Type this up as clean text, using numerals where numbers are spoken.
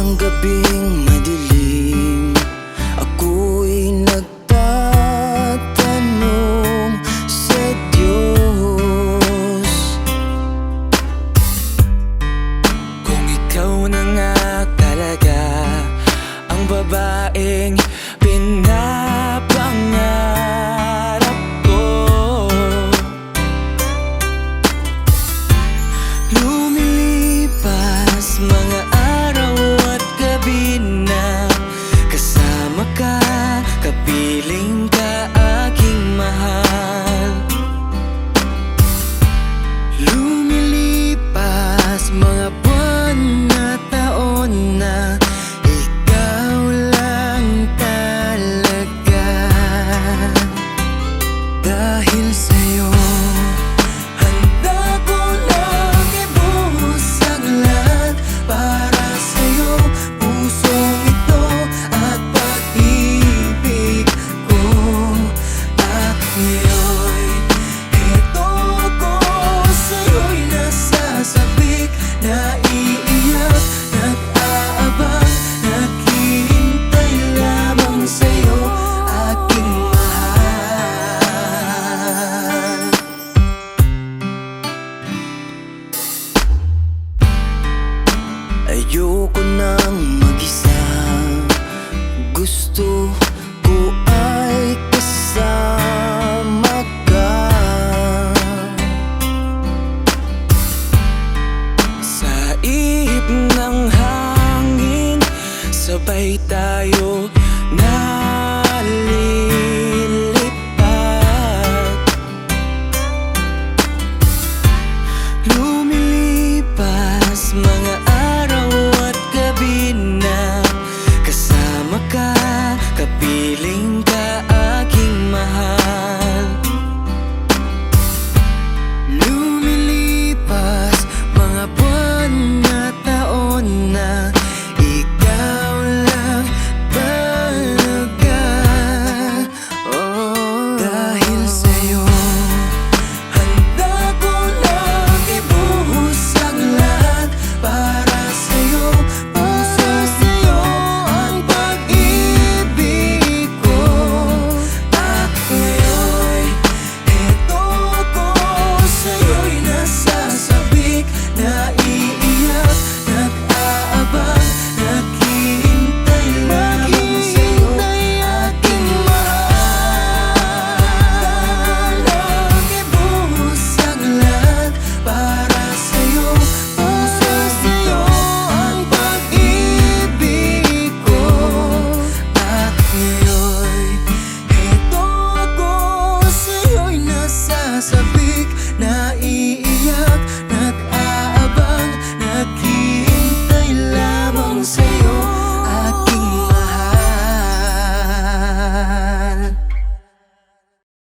ng gabing madilim, ako'y nagtatanong sa Diyos kung ikaw na nga talaga ang babaeng pinapangarap ko. Lumilipas mga araw at gabi na kasama ka, kapiling ka aking mahal. Lumilipas mga buwan na taon na ikaw lang talaga. Dahil sa'yo handa ko lang ibuhos ang lahat para sa'yo, pusong ito at pag-ibig ko. At ngayon'y eto ko sa'yo'y nasasabik, naiiyak, nag-aabang, naghihintay lamang sa'yo, aking mahal. Ayoko nang mag-isa, gusto ko ay kasama ka. Sa ihip ng hangin, sabay tayo nalilipad. Lumilipas mga araw at gabi na kasama ka, kapiling ka aking mahal. Lumilipas mga buwan na taon na ikaw lang talaga. Oh, dahil sa'yo handa ko lang ibuhos ang lahat para sa'yo, puso sa'yo ang pag-ibig ko. At ngayon'y eto ko sa'yo'y nasasabik, naiiyak, nag-aabang, naghihintay lamang sa'yo, aking mahal. Lang ibuhos ang lahat para sa'yo, puso sa'yo ang pag-ibig ko. At ngayon'y eto ko sa'yo'y nasasabi.